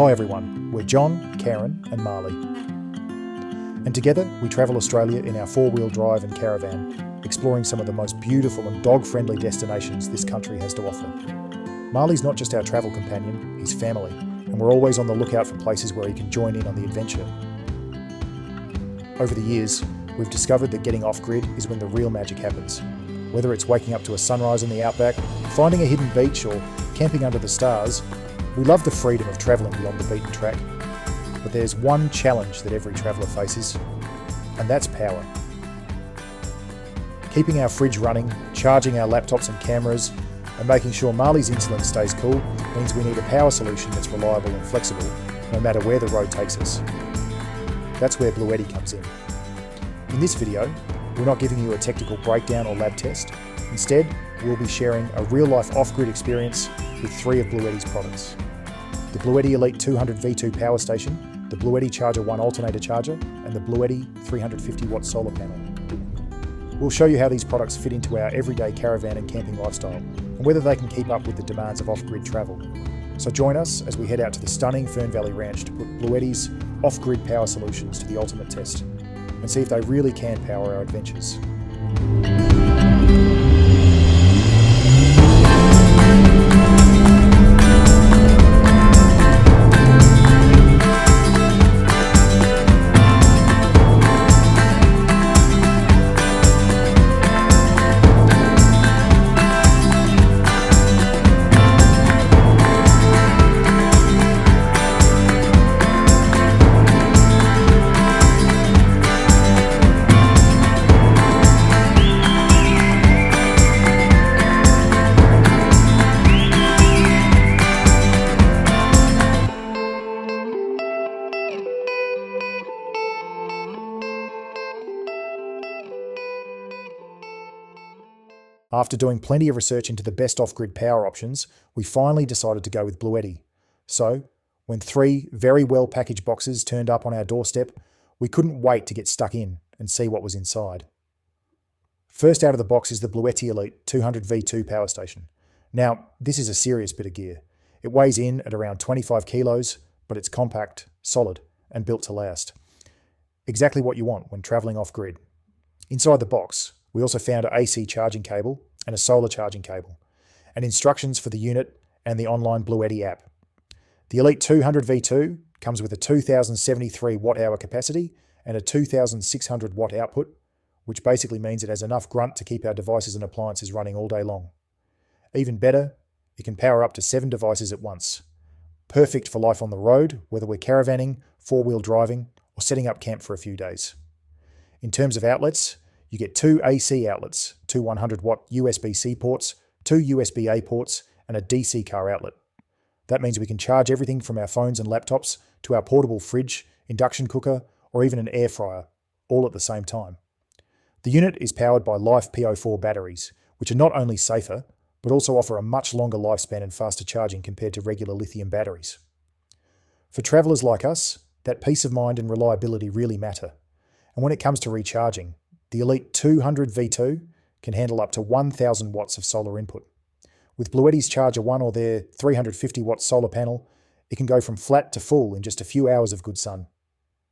Hi everyone, we're John, Karen and Marley. And together we travel Australia in our four-wheel drive and caravan, exploring some of the most beautiful and dog-friendly destinations this country has to offer. Marley's not just our travel companion, he's family, and we're always on the lookout for places where he can join in on the adventure. Over the years, we've discovered that getting off-grid is when the real magic happens. Whether it's waking up to a sunrise in the outback, finding a hidden beach or camping under the stars, we love the freedom of travelling beyond the beaten track. But there's one challenge that every traveller faces, and that's power. Keeping our fridge running, charging our laptops and cameras, and making sure Marley's insulin stays cool means we need a power solution that's reliable and flexible, no matter where the road takes us. That's where Bluetti comes in. In this video, we're not giving you a technical breakdown or lab test. Instead, we'll be sharing a real-life off-grid experience with three of Bluetti's products. The Bluetti Elite 200 V2 power station, the Bluetti Charger 1 alternator charger, and the Bluetti 350 watt solar panel. We'll show you how these products fit into our everyday caravan and camping lifestyle, and whether they can keep up with the demands of off-grid travel. So join us as we head out to the stunning Fern Valley Ranch to put Bluetti's off-grid power solutions to the ultimate test, and see if they really can power our adventures. After doing plenty of research into the best off-grid power options, we finally decided to go with Bluetti. So, when three very well-packaged boxes turned up on our doorstep, we couldn't wait to get stuck in and see what was inside. First out of the box is the Bluetti Elite 200 V2 power station. Now, this is a serious bit of gear. It weighs in at around 25 kilos, but it's compact, solid, and built to last. Exactly what you want when travelling off-grid. Inside the box, we also found an AC charging cable and a solar charging cable, and instructions for the unit and the online Bluetti app. The Elite 200 V2 comes with a 2073 watt-hour capacity and a 2600 watt output, which basically means it has enough grunt to keep our devices and appliances running all day long. Even better, it can power up to 7 devices at once. Perfect for life on the road, whether we're caravanning, four-wheel driving, or setting up camp for a few days. In terms of outlets, you get 2 AC outlets, 2 100 watt USB-C ports, 2 USB-A ports, and a DC car outlet. That means we can charge everything from our phones and laptops to our portable fridge, induction cooker, or even an air fryer, all at the same time. The unit is powered by Life PO4 batteries, which are not only safer, but also offer a much longer lifespan and faster charging compared to regular lithium batteries. For travellers like us, that peace of mind and reliability really matter. And when it comes to recharging, the Elite 200 V2 can handle up to 1000 watts of solar input. With Bluetti's Charger 1 or their 350 watt solar panel, it can go from flat to full in just a few hours of good sun.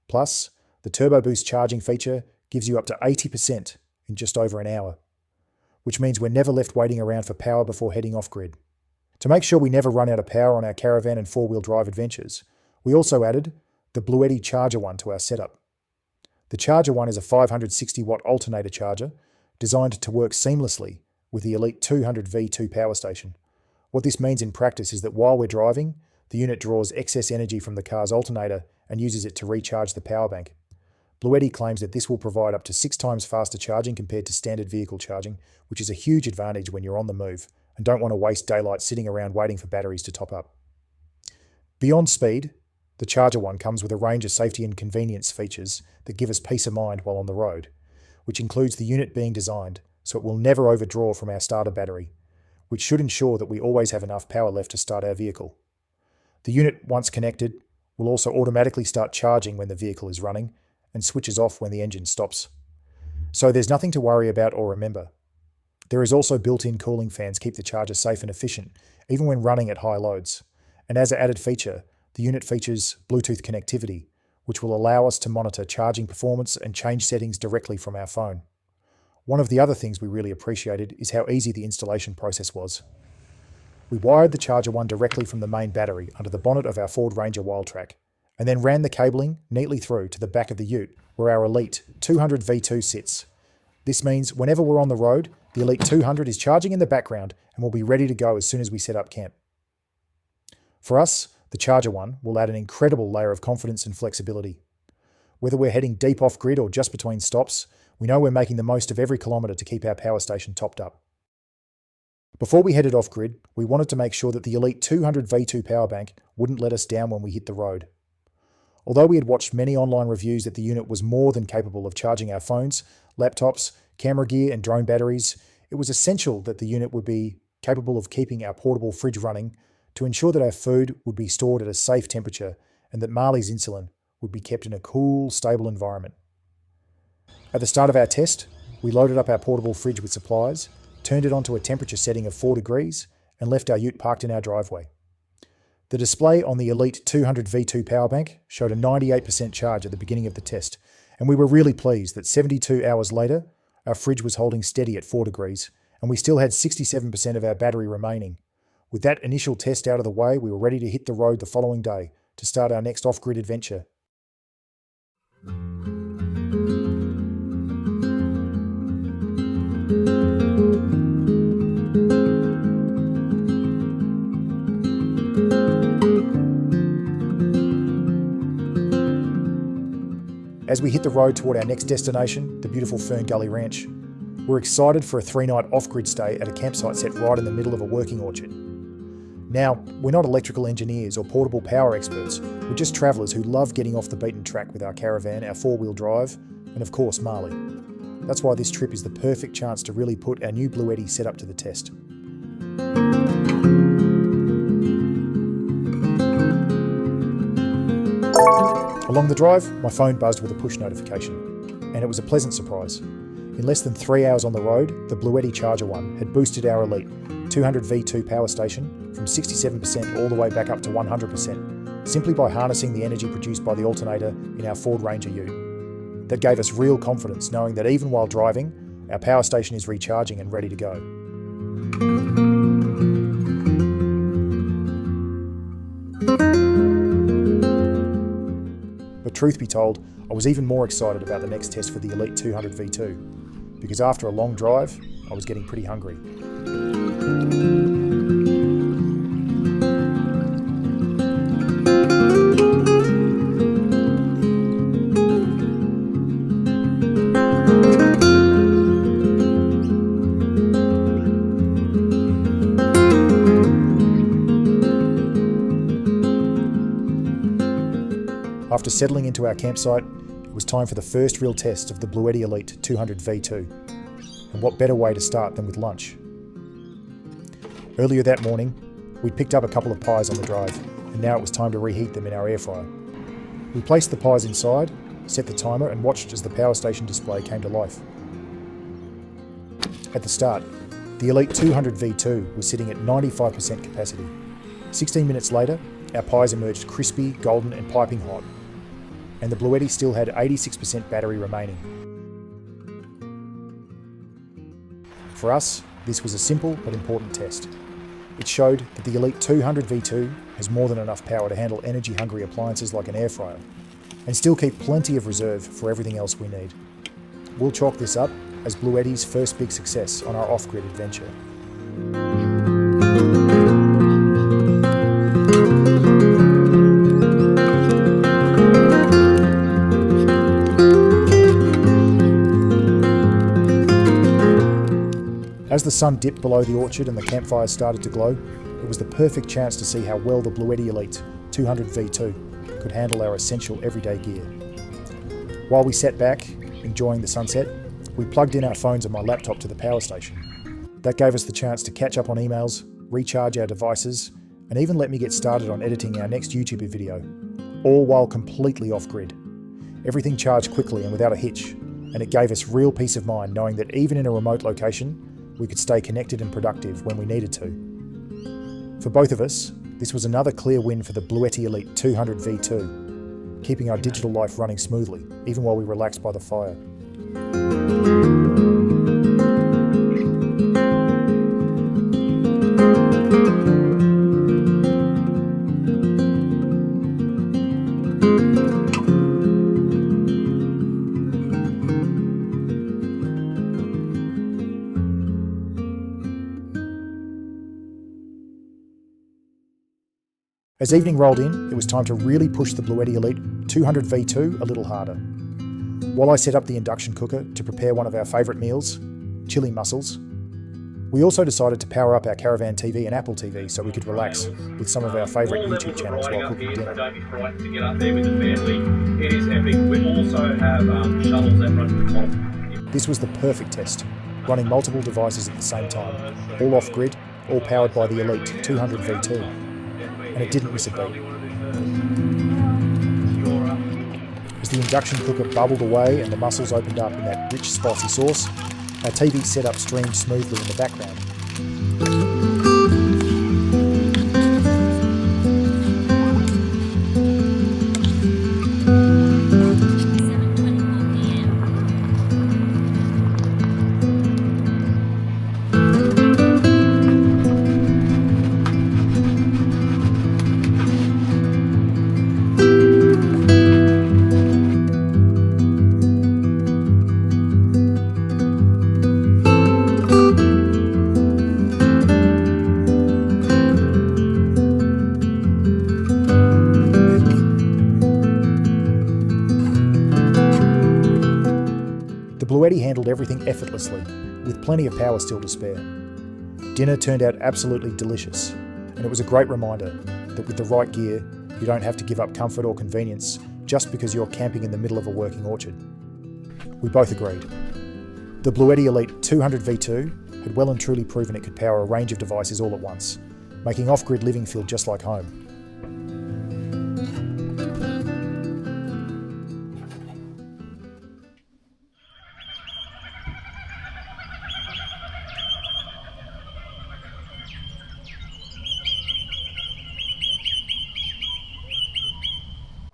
Plus, the Turbo Boost charging feature gives you up to 80% in just over an hour, which means we're never left waiting around for power before heading off-grid. To make sure we never run out of power on our caravan and four-wheel drive adventures, we also added the Bluetti Charger 1 to our setup. The Charger 1 is a 560 watt alternator charger designed to work seamlessly with the Elite 200 V2 power station. What this means in practice is that while we're driving, the unit draws excess energy from the car's alternator and uses it to recharge the power bank. Bluetti claims that this will provide up to 6 times faster charging compared to standard vehicle charging, which is a huge advantage when you're on the move and don't want to waste daylight sitting around waiting for batteries to top up. Beyond speed, the Charger 1 comes with a range of safety and convenience features that give us peace of mind while on the road, which includes the unit being designed so it will never overdraw from our starter battery, which should ensure that we always have enough power left to start our vehicle. The unit, once connected, will also automatically start charging when the vehicle is running and switches off when the engine stops. So there's nothing to worry about or remember. There is also built-in cooling fans keep the charger safe and efficient, even when running at high loads. And as an added feature, the unit features Bluetooth connectivity, which will allow us to monitor charging performance and change settings directly from our phone. One of the other things we really appreciated is how easy the installation process was. We wired the Charger One directly from the main battery under the bonnet of our Ford Ranger Wildtrak, and then ran the cabling neatly through to the back of the ute where our Elite 200 V2 sits. This means whenever we're on the road, the Elite 200 is charging in the background and will be ready to go as soon as we set up camp. For us, the Charger One will add an incredible layer of confidence and flexibility. Whether we're heading deep off-grid or just between stops, we know we're making the most of every kilometre to keep our power station topped up. Before we headed off-grid, we wanted to make sure that the Elite 200 V2 power bank wouldn't let us down when we hit the road. Although we had watched many online reviews that the unit was more than capable of charging our phones, laptops, camera gear and drone batteries, it was essential that the unit would be capable of keeping our portable fridge running to ensure that our food would be stored at a safe temperature and that Marley's insulin would be kept in a cool, stable environment. At the start of our test, we loaded up our portable fridge with supplies, turned it onto a temperature setting of 4 degrees, and left our ute parked in our driveway. The display on the Elite 200 V2 power bank showed a 98% charge at the beginning of the test, and we were really pleased that 72 hours later, our fridge was holding steady at 4 degrees, and we still had 67% of our battery remaining. With that initial test out of the way, we were ready to hit the road the following day to start our next off-grid adventure. As we hit the road toward our next destination, the beautiful Fern Gully Ranch, we're excited for a 3-night off-grid stay at a campsite set right in the middle of a working orchard. Now, we're not electrical engineers or portable power experts, we're just travellers who love getting off the beaten track with our caravan, our 4-wheel drive, and of course Marley. That's why this trip is the perfect chance to really put our new Bluetti setup to the test. Along the drive, my phone buzzed with a push notification, and it was a pleasant surprise. In less than 3 hours on the road, the Bluetti Charger One had boosted our Elite 200 V2 power station from 67% all the way back up to 100%, simply by harnessing the energy produced by the alternator in our Ford Ranger ute. That gave us real confidence knowing that even while driving, our power station is recharging and ready to go. But truth be told, I was even more excited about the next test for the Elite 200 V2, because after a long drive, I was getting pretty hungry. After settling into our campsite, it was time for the first real test of the Bluetti Elite 200 V2. And what better way to start than with lunch? Earlier that morning, we'd picked up a couple of pies on the drive, and now it was time to reheat them in our air fryer. We placed the pies inside, set the timer, and watched as the power station display came to life. At the start, the Elite 200 V2 was sitting at 95% capacity. 16 minutes later, our pies emerged crispy, golden, and piping hot, and the Bluetti still had 86% battery remaining. For us, this was a simple but important test. It showed that the Elite 200 V2 has more than enough power to handle energy-hungry appliances like an air fryer, and still keep plenty of reserve for everything else we need. We'll chalk this up as Bluetti's first big success on our off-grid adventure. As the sun dipped below the orchard and the campfires started to glow, it was the perfect chance to see how well the Bluetti Elite 200 V2 could handle our essential everyday gear. While we sat back, enjoying the sunset, we plugged in our phones and my laptop to the power station. That gave us the chance to catch up on emails, recharge our devices, and even let me get started on editing our next YouTube video, all while completely off-grid. Everything charged quickly and without a hitch, and it gave us real peace of mind knowing that even in a remote location, we could stay connected and productive when we needed to. For both of us, This was another clear win for the Bluetti Elite 200 V2, keeping our digital life running smoothly, even while we relaxed by the fire. As evening rolled in, it was time to really push the Bluetti Elite 200 V2 a little harder. While I set up the induction cooker to prepare one of our favourite meals, chili mussels, we also decided to power up our Caravan TV and Apple TV so we could relax with some of our favourite YouTube channels while cooking dinner. Don't be frightened to get up there with the family. It is epic. We also have shuttles that run to the top. This was the perfect test, running multiple devices at the same time, all off-grid, all powered by the Elite 200 V2. And it didn't miss a beat. As the induction cooker bubbled away and the mussels opened up in that rich spicy sauce, our TV setup streamed smoothly in the background. The Bluetti handled everything effortlessly, with plenty of power still to spare. Dinner turned out absolutely delicious, and it was a great reminder that with the right gear, you don't have to give up comfort or convenience just because you're camping in the middle of a working orchard. We both agreed. The Bluetti Elite 200 V2 had well and truly proven it could power a range of devices all at once, making off-grid living feel just like home.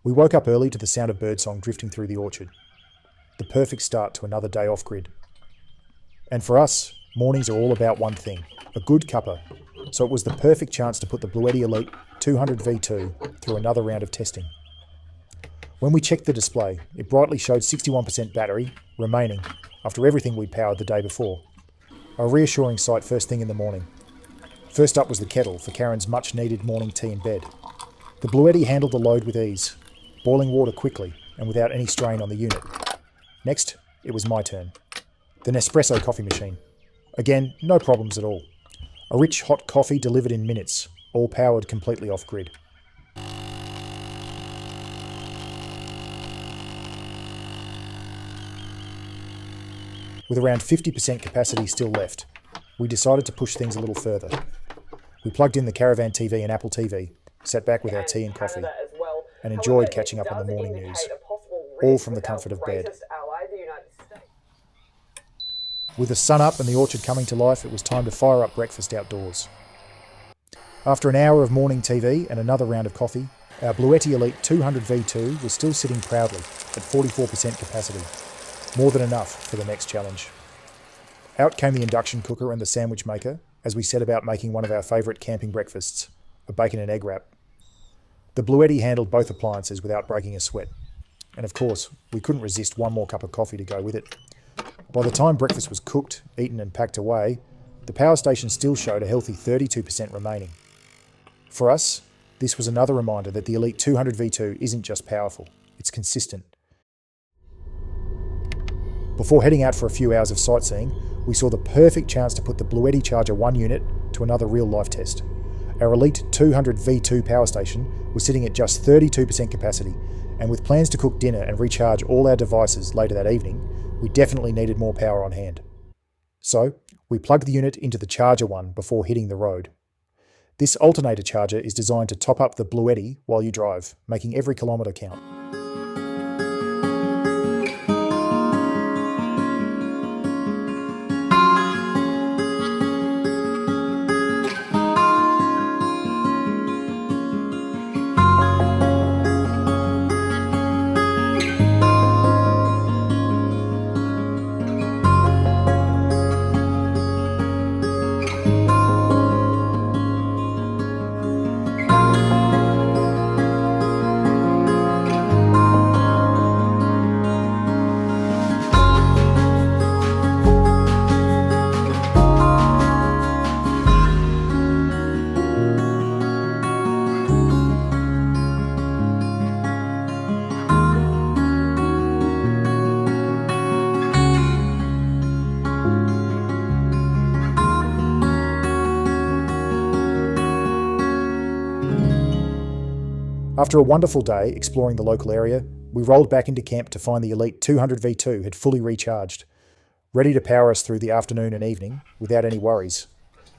We woke up early to the sound of birdsong drifting through the orchard. The perfect start to another day off-grid. And for us, mornings are all about one thing, a good cuppa. So it was the perfect chance to put the Bluetti Elite 200 V2 through another round of testing. When we checked the display, it brightly showed 61% battery remaining after everything we'd powered the day before. A reassuring sight first thing in the morning. First up was the kettle for Karen's much-needed morning tea in bed. The Bluetti handled the load with ease, boiling water quickly and without any strain on the unit. Next, it was my turn. The Nespresso coffee machine. Again, no problems at all. A rich hot coffee delivered in minutes, all powered completely off-grid. With around 50% capacity still left, we decided to push things a little further. We plugged in the Caravan TV and Apple TV, sat back with our tea and coffee, and enjoyed catching up on the morning news, all from the comfort of bed. With the sun up and the orchard coming to life, it was time to fire up breakfast outdoors. After an hour of morning TV and another round of coffee, our Bluetti Elite 200 V2 was still sitting proudly at 44% capacity, more than enough for the next challenge. Out came the induction cooker and the sandwich maker as we set about making one of our favourite camping breakfasts, a bacon and egg wrap. The Bluetti handled both appliances without breaking a sweat. And of course, we couldn't resist one more cup of coffee to go with it. By the time breakfast was cooked, eaten and packed away, the power station still showed a healthy 32% remaining. For us, this was another reminder that the Elite 200 V2 isn't just powerful, it's consistent. Before heading out for a few hours of sightseeing, we saw the perfect chance to put the Bluetti Charger 1 unit to another real-life test. Our Elite 200 V2 power station was sitting at just 32% capacity, and with plans to cook dinner and recharge all our devices later that evening, we definitely needed more power on hand. So, we plugged the unit into the Charger 1 before hitting the road. This alternator charger is designed to top up the Bluetti while you drive, making every kilometre count. After a wonderful day exploring the local area, we rolled back into camp to find the Elite 200V2 had fully recharged, ready to power us through the afternoon and evening without any worries.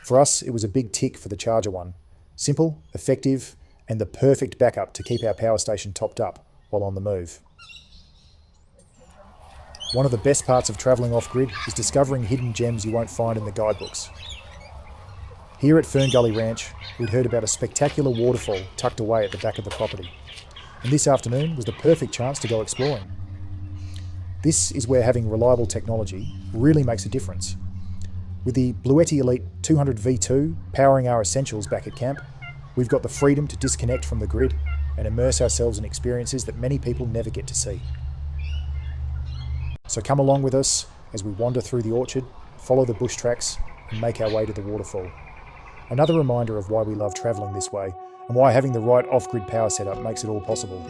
For us, it was a big tick for the Charger one. Simple, effective, and the perfect backup to keep our power station topped up while on the move. One of the best parts of travelling off-grid is discovering hidden gems you won't find in the guidebooks. Here at Fern Gully Ranch, we'd heard about a spectacular waterfall tucked away at the back of the property, and this afternoon was the perfect chance to go exploring. This is where having reliable technology really makes a difference. With the Bluetti Elite 200V2 powering our essentials back at camp, we've got the freedom to disconnect from the grid and immerse ourselves in experiences that many people never get to see. So come along with us as we wander through the orchard, follow the bush tracks, and make our way to the waterfall. Another reminder of why we love travelling this way, and why having the right off-grid power setup makes it all possible.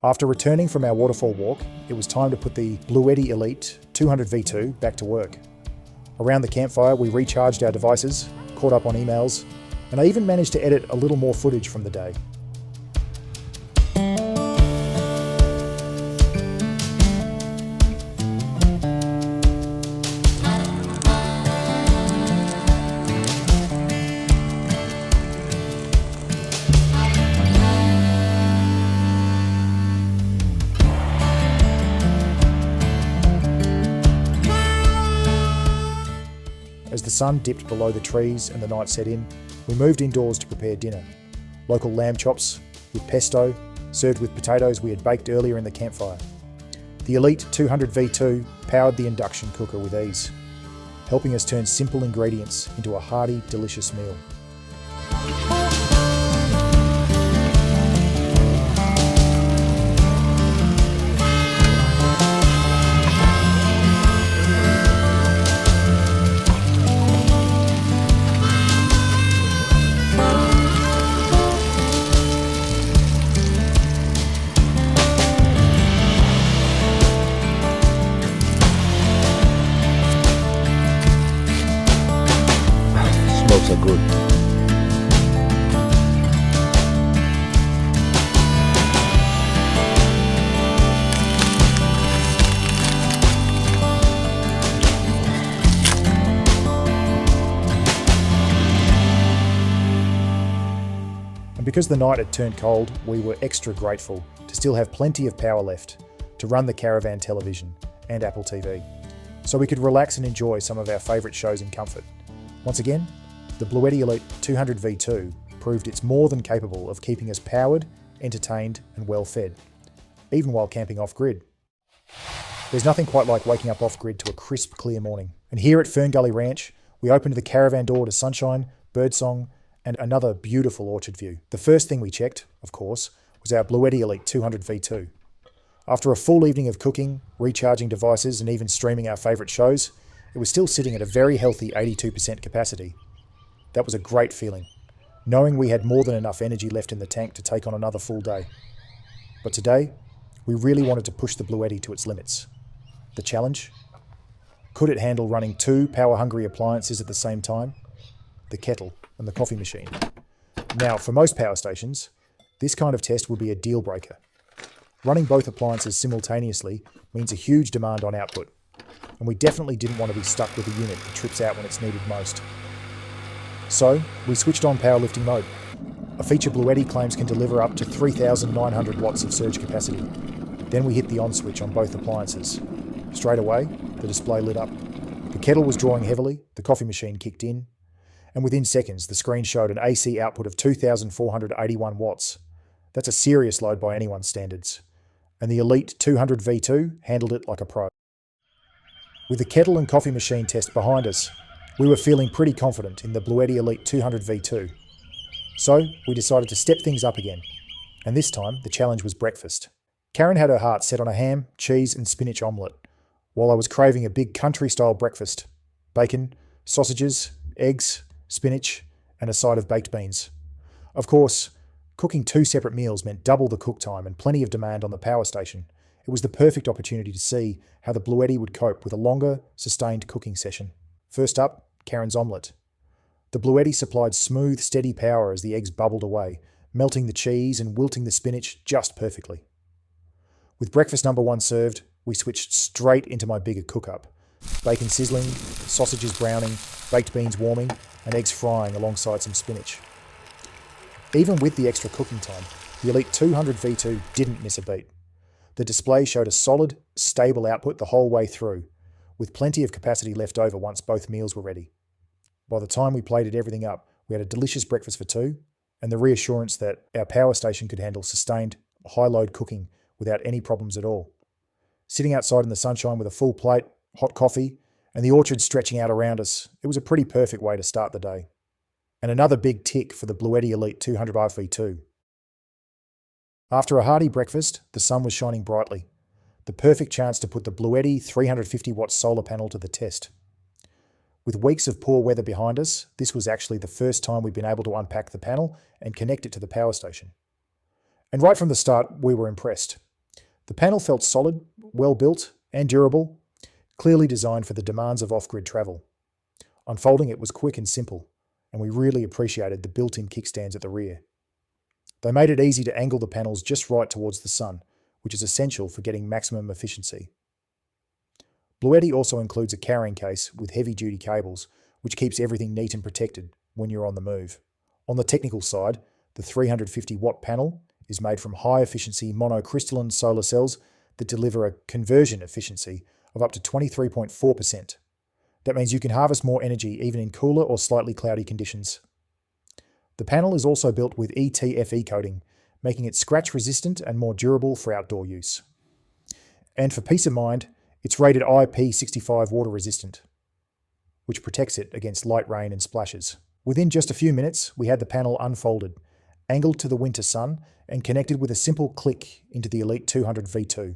After returning from our waterfall walk, it was time to put the Bluetti Elite 200V2 back to work. Around the campfire, we recharged our devices, caught up on emails, and I even managed to edit a little more footage from the day. As the sun dipped below the trees and the night set in, we moved indoors to prepare dinner. Local lamb chops with pesto, served with potatoes we had baked earlier in the campfire. The Elite 200V2 powered the induction cooker with ease, helping us turn simple ingredients into a hearty, delicious meal. Smokes are good. And because the night had turned cold, we were extra grateful to still have plenty of power left to run the Caravan television and Apple TV, so we could relax and enjoy some of our favourite shows in comfort. Once again, the Bluetti Elite 200 V2 proved it's more than capable of keeping us powered, entertained and well fed, even while camping off-grid. There's nothing quite like waking up off-grid to a crisp, clear morning. And here at Fern Gully Ranch, we opened the Caravan door to sunshine, birdsong and another beautiful orchard view. The first thing we checked, of course, was our Bluetti Elite 200 V2. After a full evening of cooking, recharging devices and even streaming our favourite shows, it was still sitting at a very healthy 82% capacity. That was a great feeling, knowing we had more than enough energy left in the tank to take on another full day. But today, we really wanted to push the Bluetti to its limits. The challenge? Could it handle running two power-hungry appliances at the same time? The kettle and the coffee machine. Now, for most power stations, this kind of test would be a deal breaker. Running both appliances simultaneously means a huge demand on output, and we definitely didn't want to be stuck with a unit that trips out when it's needed most. So, we switched on powerlifting mode, a feature Bluetti claims can deliver up to 3,900 watts of surge capacity. Then we hit the on switch on both appliances. Straight away, the display lit up. The kettle was drawing heavily, the coffee machine kicked in, and within seconds the screen showed an AC output of 2,481 watts. That's a serious load by anyone's standards. And the Elite 200 V2 handled it like a pro. With the kettle and coffee machine test behind us, we were feeling pretty confident in the Bluetti Elite 200 V2. So we decided to step things up again, and this time the challenge was breakfast. Karen had her heart set on a ham, cheese and spinach omelette, while I was craving a big country-style breakfast: bacon, sausages, eggs, spinach and a side of baked beans. Of course, cooking two separate meals meant double the cook time and plenty of demand on the power station. It was the perfect opportunity to see how the Bluetti would cope with a longer, sustained cooking session. First up, Karen's omelette. The Bluetti supplied smooth, steady power as the eggs bubbled away, melting the cheese and wilting the spinach just perfectly. With breakfast number one served, we switched straight into my bigger cook-up. Bacon sizzling, sausages browning, baked beans warming, and eggs frying alongside some spinach. Even with the extra cooking time, the Elite 200 V2 didn't miss a beat. The display showed a solid, stable output the whole way through, with plenty of capacity left over once both meals were ready. By the time we plated everything up, we had a delicious breakfast for two, and the reassurance that our power station could handle sustained, high-load cooking without any problems at all. Sitting outside in the sunshine with a full plate, hot coffee, and the orchard stretching out around us, it was a pretty perfect way to start the day. And another big tick for the Bluetti Elite 200 V2. After a hearty breakfast, the sun was shining brightly. The perfect chance to put the Bluetti 350-watt solar panel to the test. With weeks of poor weather behind us, this was actually the first time we'd been able to unpack the panel and connect it to the power station. And right from the start, we were impressed. The panel felt solid, well built and durable, clearly designed for the demands of off-grid travel. Unfolding it was quick and simple, and we really appreciated the built-in kickstands at the rear. They made it easy to angle the panels just right towards the sun, which is essential for getting maximum efficiency. Bluetti also includes a carrying case with heavy-duty cables, which keeps everything neat and protected when you're on the move. On the technical side, the 350-watt panel is made from high-efficiency monocrystalline solar cells that deliver a conversion efficiency of up to 23.4%. That means you can harvest more energy even in cooler or slightly cloudy conditions. The panel is also built with ETFE coating, making it scratch-resistant and more durable for outdoor use. And for peace of mind, it's rated IP65 water-resistant, which protects it against light rain and splashes. Within just a few minutes, we had the panel unfolded, angled to the winter sun, and connected with a simple click into the Elite 200 V2.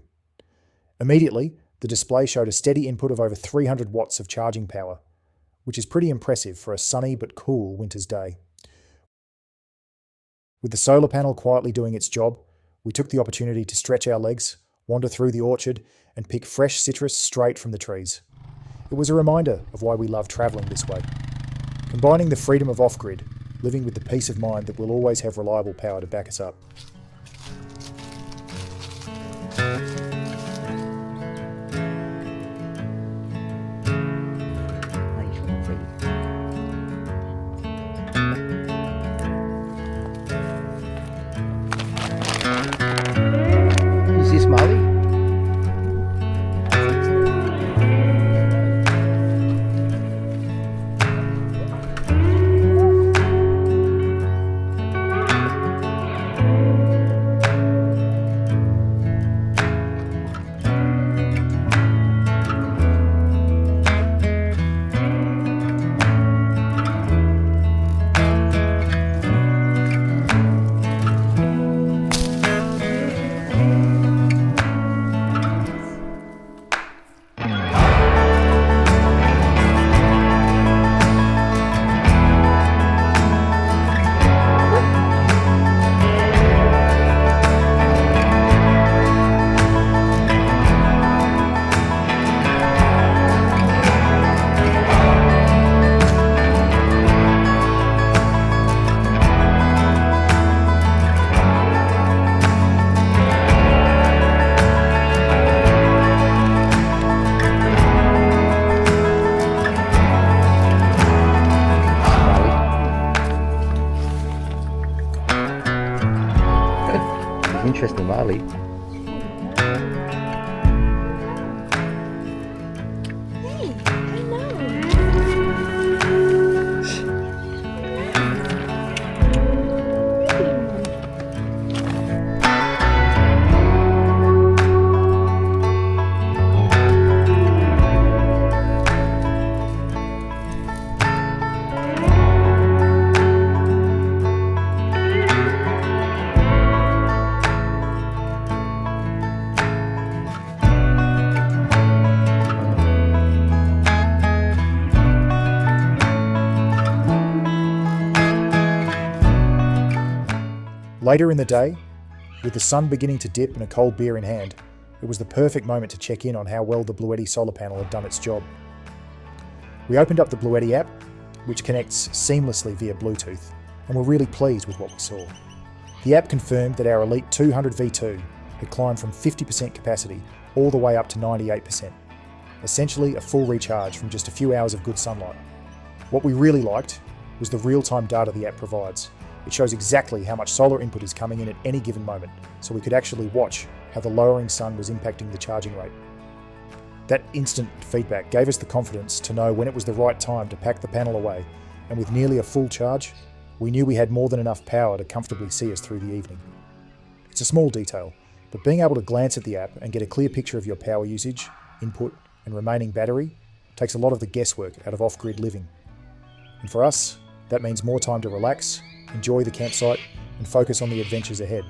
Immediately, the display showed a steady input of over 300 watts of charging power, which is pretty impressive for a sunny but cool winter's day. With the solar panel quietly doing its job, we took the opportunity to stretch our legs, wander through the orchard, and pick fresh citrus straight from the trees. It was a reminder of why we love travelling this way. Combining the freedom of off-grid, living with the peace of mind that we'll always have reliable power to back us up. interesting, Marley. Hey, I know. Later in the day, with the sun beginning to dip and a cold beer in hand, it was the perfect moment to check in on how well the Bluetti solar panel had done its job. We opened up the Bluetti app, which connects seamlessly via Bluetooth, and were really pleased with what we saw. The app confirmed that our Elite 200 V2 had climbed from 50% capacity all the way up to 98%, essentially a full recharge from just a few hours of good sunlight. What we really liked was the real-time data the app provides. It shows exactly how much solar input is coming in at any given moment, so we could actually watch how the lowering sun was impacting the charging rate. That instant feedback gave us the confidence to know when it was the right time to pack the panel away, and with nearly a full charge, we knew we had more than enough power to comfortably see us through the evening. It's a small detail, but being able to glance at the app and get a clear picture of your power usage, input, and remaining battery takes a lot of the guesswork out of off-grid living. And for us, that means more time to relax, enjoy the campsite, and focus on the adventures ahead.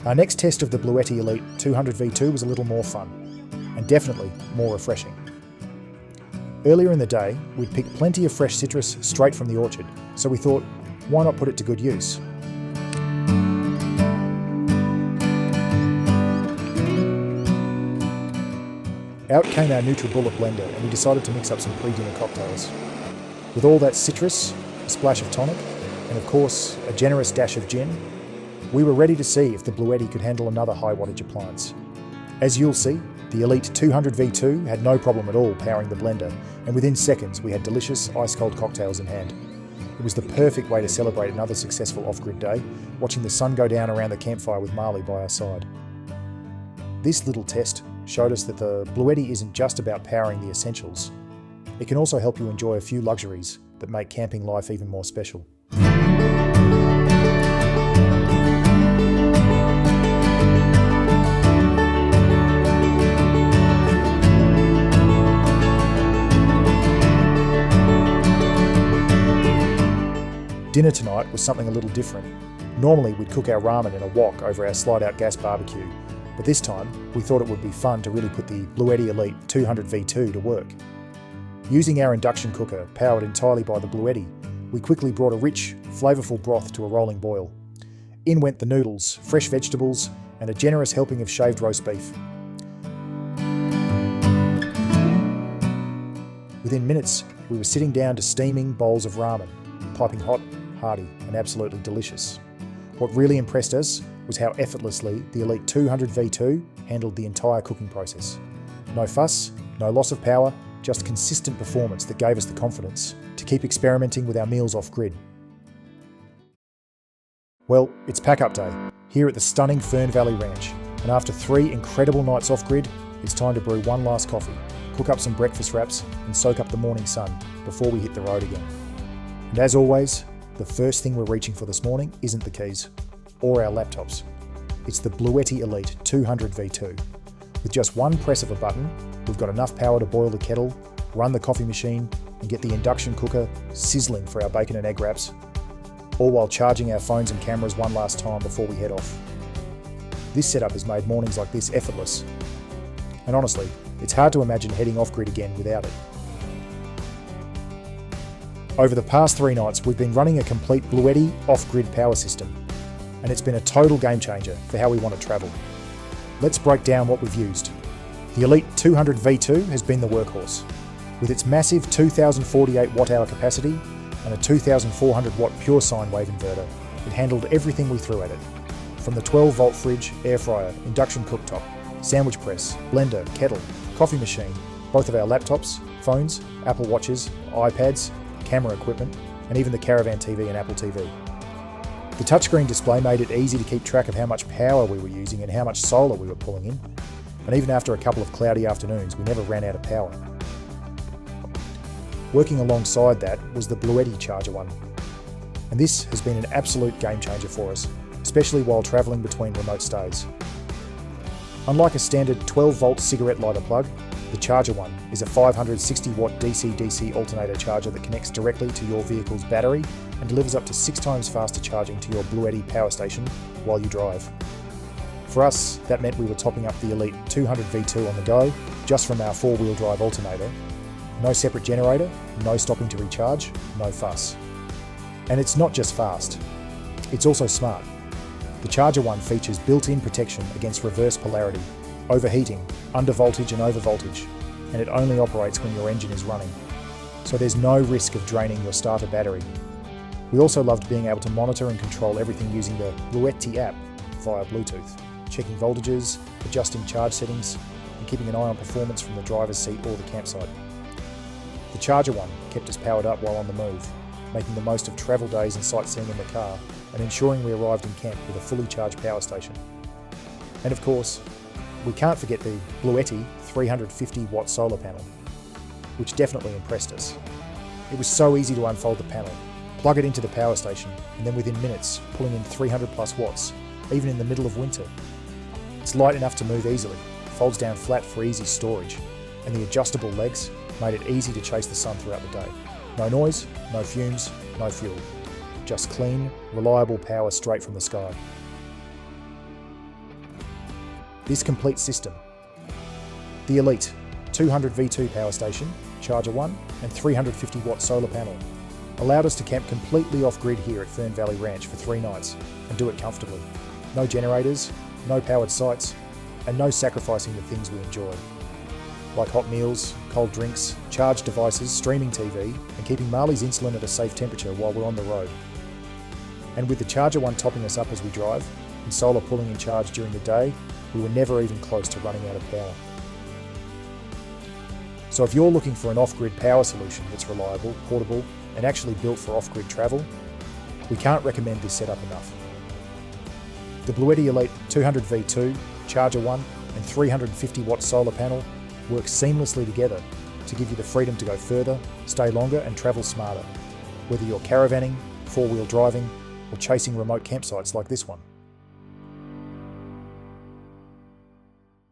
Our next test of the Bluetti Elite 200 V2 was a little more fun, and definitely more refreshing. Earlier in the day, we'd picked plenty of fresh citrus straight from the orchard, so we thought, why not put it to good use? Out came our NutriBullet blender, and we decided to mix up some pre-dinner cocktails. With all that citrus, a splash of tonic, and of course, a generous dash of gin, we were ready to see if the Bluetti could handle another high wattage appliance. As you'll see, the Elite 200 V2 had no problem at all powering the blender, and within seconds we had delicious ice-cold cocktails in hand. It was the perfect way to celebrate another successful off-grid day, watching the sun go down around the campfire with Marley by our side. This little test showed us that the Bluetti isn't just about powering the essentials. It can also help you enjoy a few luxuries that make camping life even more special. Dinner tonight was something a little different. Normally we'd cook our ramen in a wok over our slide-out gas barbecue, but this time we thought it would be fun to really put the Bluetti Elite 200 V2 to work. Using our induction cooker, powered entirely by the Bluetti, we quickly brought a rich, flavourful broth to a rolling boil. In went the noodles, fresh vegetables, and a generous helping of shaved roast beef. Within minutes, we were sitting down to steaming bowls of ramen, piping hot, hearty, and absolutely delicious. What really impressed us was how effortlessly the Elite 200 V2 handled the entire cooking process. No fuss, no loss of power, just consistent performance that gave us the confidence to keep experimenting with our meals off-grid. Well, it's pack-up day, here at the stunning Fern Valley Ranch, and after 3 incredible nights off-grid, it's time to brew one last coffee, cook up some breakfast wraps, and soak up the morning sun before we hit the road again. And as always, the first thing we're reaching for this morning isn't the keys, or our laptops. It's the Bluetti Elite 200 V2. With just one press of a button, we've got enough power to boil the kettle, run the coffee machine, and get the induction cooker sizzling for our bacon and egg wraps, all while charging our phones and cameras one last time before we head off. This setup has made mornings like this effortless. And honestly, it's hard to imagine heading off-grid again without it. Over the past 3 nights, we've been running a complete Bluetti off-grid power system, and it's been a total game changer for how we want to travel. Let's break down what we've used. The Elite 200 V2 has been the workhorse. With its massive 2048 watt-hour capacity and a 2400 watt pure sine wave inverter, it handled everything we threw at it. From the 12-volt fridge, air fryer, induction cooktop, sandwich press, blender, kettle, coffee machine, both of our laptops, phones, Apple Watches, iPads, camera equipment, and even the Caravan TV and Apple TV. The touchscreen display made it easy to keep track of how much power we were using and how much solar we were pulling in. And even after a couple of cloudy afternoons, we never ran out of power. Working alongside that was the Bluetti Charger one. And this has been an absolute game changer for us, especially while travelling between remote stays. Unlike a standard 12-volt cigarette lighter plug, the Charger one is a 560 watt DC-DC alternator charger that connects directly to your vehicle's battery and delivers up to 6 times faster charging to your Bluetti power station while you drive. For us, that meant we were topping up the Elite 200 V2 on the go, just from our 4-wheel drive alternator. No separate generator, no stopping to recharge, no fuss. And it's not just fast, it's also smart. The Charger one features built-in protection against reverse polarity, overheating, undervoltage and overvoltage, and it only operates when your engine is running. So there's no risk of draining your starter battery. We also loved being able to monitor and control everything using the Bluetti app via Bluetooth, checking voltages, adjusting charge settings, and keeping an eye on performance from the driver's seat or the campsite. The Charger one kept us powered up while on the move, making the most of travel days and sightseeing in the car, and ensuring we arrived in camp with a fully charged power station. And of course, we can't forget the Bluetti 350 watt solar panel, which definitely impressed us. It was so easy to unfold the panel, plug it into the power station, and then within minutes, pulling in 300 plus watts, even in the middle of winter. It's light enough to move easily, folds down flat for easy storage, and the adjustable legs made it easy to chase the sun throughout the day. No noise, no fumes, no fuel. Just clean, reliable power straight from the sky. This complete system, the Elite 200 V2 power station, Charger 1 and 350 watt solar panel, allowed us to camp completely off-grid here at Fern Valley Ranch for 3 nights and do it comfortably. No generators, no powered sites, and no sacrificing the things we enjoy, like hot meals, cold drinks, charged devices, streaming TV, and keeping Marley's insulin at a safe temperature while we're on the road. And with the Charger one topping us up as we drive, and solar pulling in charge during the day, we were never even close to running out of power. So if you're looking for an off-grid power solution that's reliable, portable, and actually built for off-grid travel, we can't recommend this setup enough. The Bluetti Elite 200 V2, Charger 1, and 350 watt solar panel work seamlessly together to give you the freedom to go further, stay longer, and travel smarter, whether you're caravanning, 4-wheel driving, or chasing remote campsites like this one.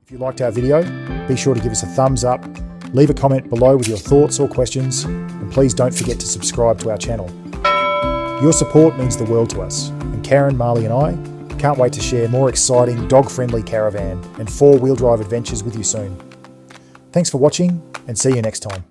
If you liked our video, be sure to give us a thumbs up, leave a comment below with your thoughts or questions, and please don't forget to subscribe to our channel. Your support means the world to us, and Karen, Marley and I can't wait to share more exciting dog-friendly caravan and 4-wheel drive adventures with you soon. Thanks for watching, and see you next time.